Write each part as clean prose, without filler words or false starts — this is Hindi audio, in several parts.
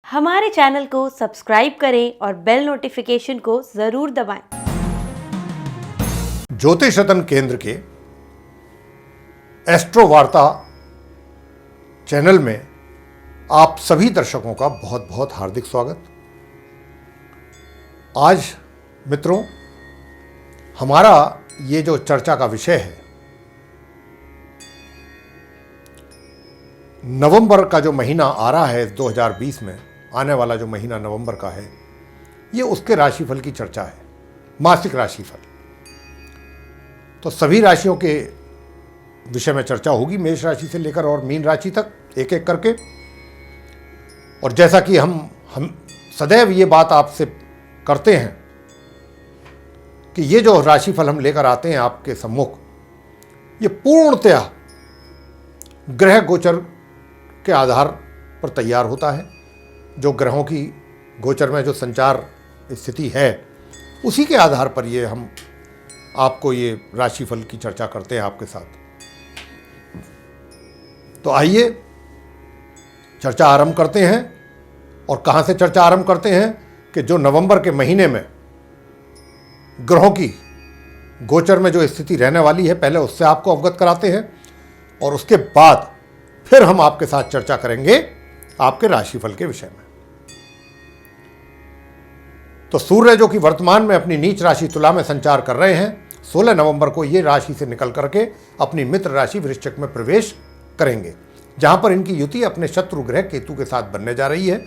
हमारे चैनल को सब्सक्राइब करें और बेल नोटिफिकेशन को जरूर दबाएं। ज्योतिष रतन केंद्र के एस्ट्रो वार्ता चैनल में आप सभी दर्शकों का बहुत बहुत हार्दिक स्वागत। आज मित्रों, हमारा ये जो चर्चा का विषय है, नवंबर का जो महीना आ रहा है 2020 में, आने वाला जो महीना नवंबर का है, ये उसके राशिफल की चर्चा है, मासिक राशिफल। तो सभी राशियों के विषय में चर्चा होगी, मेष राशि से लेकर और मीन राशि तक, एक एक करके। और जैसा कि हम सदैव ये बात आपसे करते हैं कि ये जो राशिफल हम लेकर आते हैं आपके सम्मुख, ये पूर्णतया ग्रह गोचर के आधार पर तैयार होता है। जो ग्रहों की गोचर में जो संचार स्थिति है, उसी के आधार पर ये हम आपको ये राशिफल की चर्चा करते हैं आपके साथ। तो आइए चर्चा आरंभ करते हैं। और कहाँ से चर्चा आरंभ करते हैं कि जो नवंबर के महीने में ग्रहों की गोचर में जो स्थिति रहने वाली है, पहले उससे आपको अवगत कराते हैं और उसके बाद फिर हम आपके साथ चर्चा करेंगे आपके राशिफल के विषय में। तो सूर्य जो कि वर्तमान में अपनी नीच राशि तुला में संचार कर रहे हैं, 16 नवंबर को ये राशि से निकल करके अपनी मित्र राशि वृश्चिक में प्रवेश करेंगे, जहां पर इनकी युति अपने शत्रु ग्रह केतु के साथ बनने जा रही है।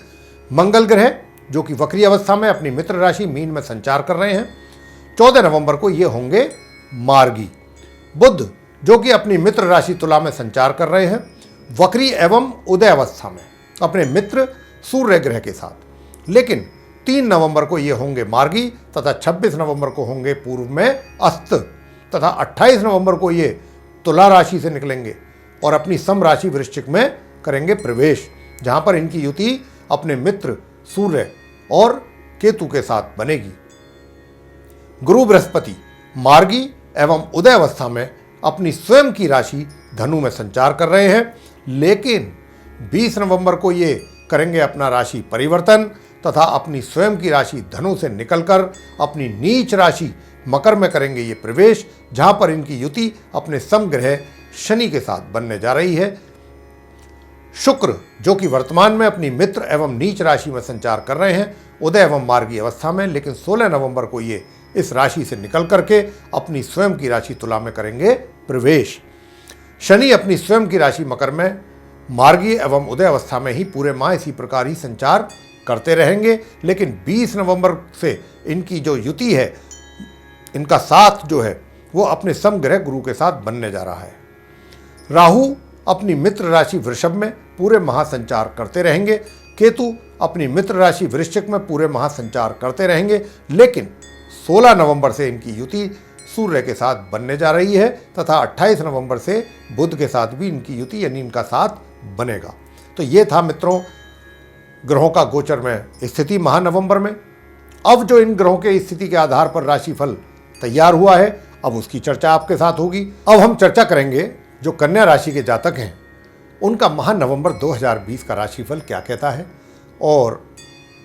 मंगल ग्रह जो कि वक्री अवस्था में अपनी मित्र राशि मीन में संचार कर रहे हैं, 14 नवंबर को ये होंगे मार्गी। बुध जो कि अपनी मित्र राशि तुला में संचार कर रहे हैं, वक्री एवं उदय अवस्था में अपने मित्र सूर्य ग्रह के साथ, लेकिन 3 नवंबर को ये होंगे मार्गी तथा 26 नवंबर को होंगे पूर्व में अस्त तथा 28 नवंबर को ये तुला राशि से निकलेंगे और अपनी सम राशि वृश्चिक में करेंगे प्रवेश, जहां पर इनकी युति अपने मित्र सूर्य और केतु के साथ बनेगी। गुरु बृहस्पति मार्गी एवं उदय अवस्था में अपनी स्वयं की राशि धनु में संचार कर रहे हैं, लेकिन 20 नवंबर को ये करेंगे अपना राशि परिवर्तन तथा अपनी स्वयं की राशि धनु से निकलकर अपनी नीच राशि मकर में करेंगे ये प्रवेश, जहां पर इनकी युति अपने समग्रह शनि के साथ बनने जा रही है। शुक्र जो कि वर्तमान में अपनी मित्र एवं नीच राशि में संचार कर रहे हैं उदय एवं मार्गी अवस्था में, लेकिन 16 नवंबर को ये इस राशि से निकल करके अपनी स्वयं की राशि तुला में करेंगे प्रवेश। शनि अपनी स्वयं की राशि मकर में मार्गी एवं उदय अवस्था में ही पूरे माह इसी प्रकार ही संचार करते रहेंगे, लेकिन 20 नवंबर से इनकी जो युति है, इनका साथ जो है वो अपने समग्रह गुरु के साथ बनने जा रहा है। राहु अपनी मित्र राशि वृषभ में पूरे महासंचार करते रहेंगे, केतु अपनी मित्र राशि वृश्चिक में पूरे महासंचार करते रहेंगे, लेकिन 16 नवंबर से इनकी युति सूर्य के साथ बनने जा रही है तथा 28 नवंबर से बुध के साथ भी इनकी युति यानी इनका साथ बनेगा। तो ये था मित्रों ग्रहों का गोचर में स्थिति महानवंबर में। अब जो इन ग्रहों के स्थिति के आधार पर राशिफल तैयार हुआ है, अब उसकी चर्चा आपके साथ होगी। अब हम चर्चा करेंगे जो कन्या राशि के जातक हैं, उनका महानवंबर 2020 का राशिफल क्या कहता है। और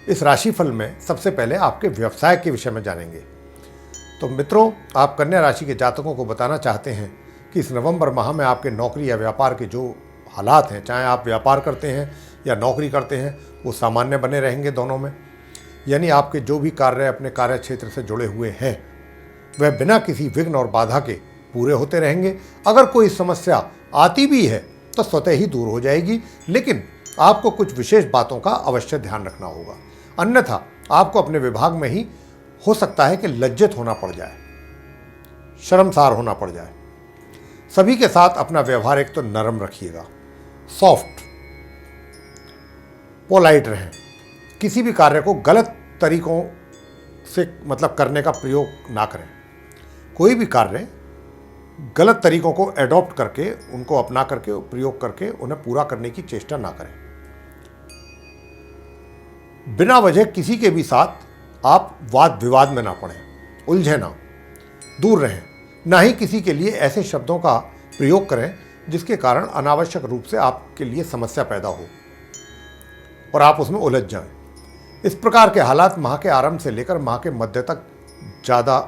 इस राशिफल में सबसे पहले आपके व्यवसाय के विषय में जानेंगे। तो मित्रों, आप कन्या राशि के जातकों को बताना चाहते हैं कि इस नवंबर माह में आपके नौकरी या व्यापार के जो हालात हैं, चाहे आप व्यापार करते हैं या नौकरी करते हैं, वो सामान्य बने रहेंगे दोनों में। यानी आपके जो भी कार्य अपने कार्य क्षेत्र से जुड़े हुए हैं, वह बिना किसी विघ्न और बाधा के पूरे होते रहेंगे। अगर कोई समस्या आती भी है तो स्वतः ही दूर हो जाएगी, लेकिन आपको कुछ विशेष बातों का अवश्य ध्यान रखना होगा, अन्यथा आपको अपने विभाग में ही हो सकता है कि लज्जित होना पड़ जाए, शर्मसार होना पड़ जाए। सभी के साथ अपना व्यवहार एक तो नरम रखिएगा, सॉफ्ट, पोलाइट रहें। किसी भी कार्य को गलत तरीकों से करने का प्रयोग ना करें। कोई भी कार्य गलत तरीकों को एडॉप्ट करके, उनको अपना करके, प्रयोग करके उन्हें पूरा करने की चेष्टा ना करें। बिना वजह किसी के भी साथ आप वाद विवाद में ना पड़ें, उलझे ना, दूर रहें। ना ही किसी के लिए ऐसे शब्दों का प्रयोग करें जिसके कारण अनावश्यक रूप से आपके लिए समस्या पैदा हो। और आप उसमें उलझ जाएं। इस प्रकार के हालात माह के आरंभ से लेकर माह के मध्य तक ज़्यादा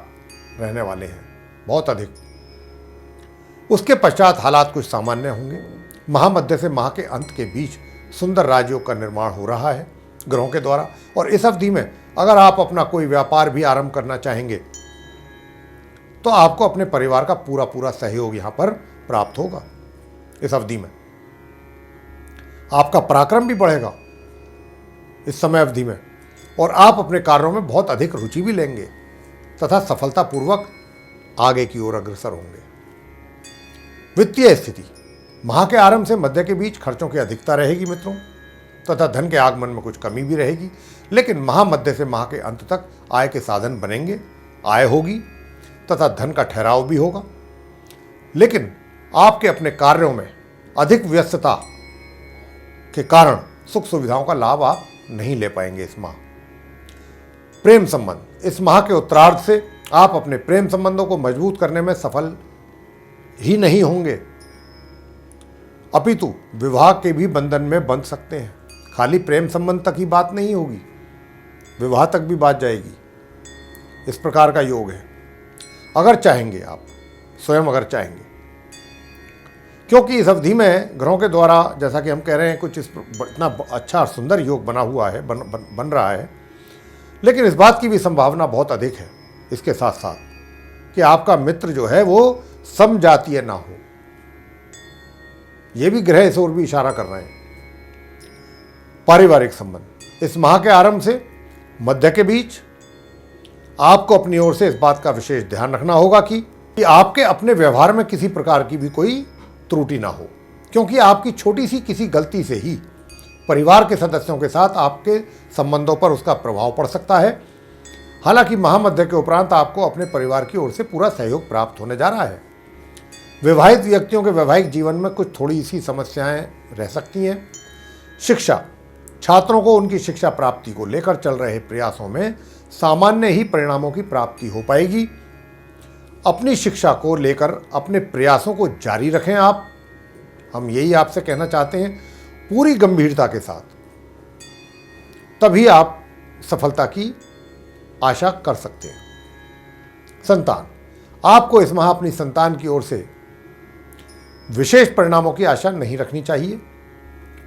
रहने वाले हैं, बहुत अधिक। उसके पश्चात हालात कुछ सामान्य होंगे। माह मध्य से माह के अंत के बीच सुंदर राजयोग का निर्माण हो रहा है ग्रहों के द्वारा, और इस अवधि में अगर आप अपना कोई व्यापार भी आरंभ करना चाहेंगे तो आपको अपने परिवार का पूरा पूरा सहयोग यहां पर प्राप्त होगा। इस अवधि में आपका पराक्रम भी बढ़ेगा इस समय अवधि में, और आप अपने कार्यों में बहुत अधिक रुचि भी लेंगे तथा सफलतापूर्वक आगे की ओर अग्रसर होंगे। वित्तीय स्थिति माह के आरंभ से मध्य के बीच खर्चों की अधिकता रहेगी मित्रों, तथा धन के आगमन में कुछ कमी भी रहेगी, लेकिन माह मध्य से माह के अंत तक आय के साधन बनेंगे, आय होगी तथा धन का ठहराव भी होगा। लेकिन आपके अपने कार्यों में अधिक व्यस्तता के कारण सुख सुविधाओं का लाभ आप नहीं ले पाएंगे इस माह। प्रेम संबंध इस माह के उत्तरार्ध से आप अपने प्रेम संबंधों को मजबूत करने में सफल ही नहीं होंगे, अपितु विवाह के भी बंधन में बंध सकते हैं। खाली प्रेम संबंध तक ही बात नहीं होगी, विवाह तक भी बात जाएगी। इस प्रकार का योग है, अगर चाहेंगे आप, स्वयं अगर चाहेंगे, क्योंकि इस अवधि में ग्रहों के द्वारा जैसा कि हम कह रहे हैं कुछ इतना अच्छा और सुंदर योग बना हुआ है, बन रहा है, लेकिन इस बात की भी संभावना बहुत अधिक है इसके साथ साथ कि आपका मित्र जो है वो समजातीय ना हो। ये भी ग्रह इस ओर भी इशारा कर रहे हैं। पारिवारिक संबंध इस माह के आरंभ से मध्य के बीच आपको अपनी ओर से इस बात का विशेष ध्यान रखना होगा कि आपके अपने व्यवहार में किसी प्रकार की भी कोई त्रुटि ना हो, क्योंकि आपकी छोटी सी किसी गलती से ही परिवार के सदस्यों के साथ आपके संबंधों पर उसका प्रभाव पड़ सकता है। हालांकि महामध्य के उपरांत आपको अपने परिवार की ओर से पूरा सहयोग प्राप्त होने जा रहा है। विवाहित व्यक्तियों के वैवाहिक जीवन में कुछ थोड़ी सी समस्याएं रह सकती हैं। शिक्षा छात्रों को उनकी शिक्षा प्राप्ति को लेकर चल रहे प्रयासों में सामान्य ही परिणामों की प्राप्ति हो पाएगी। अपनी शिक्षा को लेकर अपने प्रयासों को जारी रखें आप, हम यही आपसे कहना चाहते हैं, पूरी गंभीरता के साथ, तभी आप सफलता की आशा कर सकते हैं। संतान आपको इस माह अपनी संतान की ओर से विशेष परिणामों की आशा नहीं रखनी चाहिए।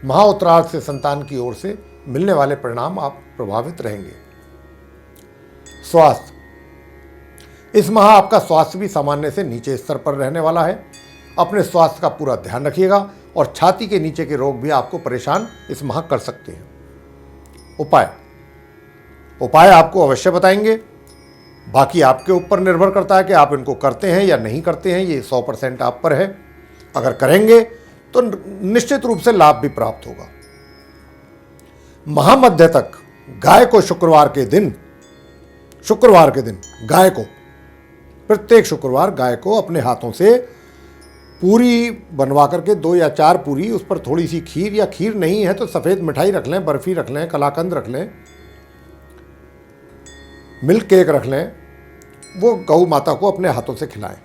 माह उत्तरार्ध से संतान की ओर से मिलने वाले परिणाम आप प्रभावित रहेंगे। स्वास्थ्य इस माह आपका स्वास्थ्य भी सामान्य से नीचे स्तर पर रहने वाला है। अपने स्वास्थ्य का पूरा ध्यान रखिएगा और छाती के नीचे के रोग भी आपको परेशान इस माह कर सकते हैं। उपाय आपको अवश्य बताएंगे, बाकी आपके ऊपर निर्भर करता है कि आप इनको करते हैं या नहीं करते हैं। ये 100% आप पर है। अगर करेंगे तो निश्चित रूप से लाभ भी प्राप्त होगा। महामध्य तक गाय को शुक्रवार के दिन गाय को प्रत्येक शुक्रवार गाय को अपने हाथों से पूरी बनवा करके 2 या 4 पूरी, उस पर थोड़ी सी खीर, या खीर नहीं है तो सफ़ेद मिठाई रख लें, बर्फी रख लें, कलाकंद रख लें, मिल्क केक रख लें, वो गौ माता को अपने हाथों से खिलाएं।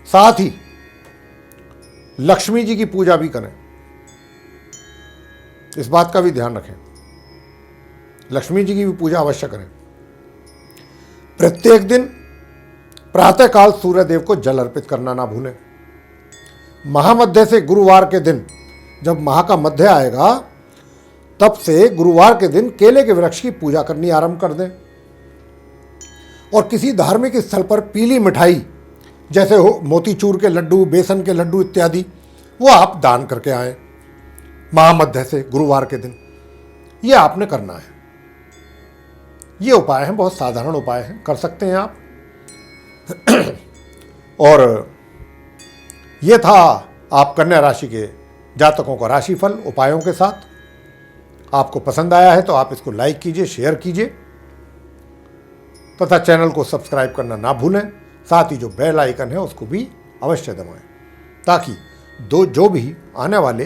साथ ही लक्ष्मी जी की पूजा भी करें, इस बात का भी ध्यान रखें। लक्ष्मी जी की भी पूजा अवश्य करें। प्रत्येक दिन प्रातःकाल सूर्य देव को जल अर्पित करना ना भूलें। महामध्य से गुरुवार के दिन, जब माह का मध्य आएगा, तब से गुरुवार के दिन केले के वृक्ष की पूजा करनी आरंभ कर दें और किसी धार्मिक स्थल पर पीली मिठाई जैसे हो मोतीचूर के लड्डू, बेसन के लड्डू इत्यादि, वो आप दान करके आएं महामध्य से गुरुवार के दिन। ये आपने करना है। ये उपाय हैं, बहुत साधारण उपाय हैं, कर सकते हैं आप। और ये था आप कन्या राशि के जातकों का राशिफल उपायों के साथ। आपको पसंद आया है तो आप इसको लाइक कीजिए, शेयर कीजिए तथा चैनल को सब्सक्राइब करना ना भूलें। साथ ही जो बेल आइकन है उसको भी अवश्य दबाएं, ताकि जो भी आने वाले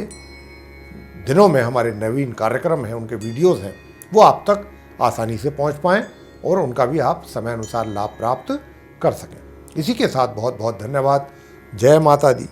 दिनों में हमारे नवीन कार्यक्रम हैं, उनके वीडियोस हैं, वो आप तक आसानी से पहुंच पाएं और उनका भी आप समय अनुसार लाभ प्राप्त कर सकें। इसी के साथ बहुत बहुत धन्यवाद। जय माता दी।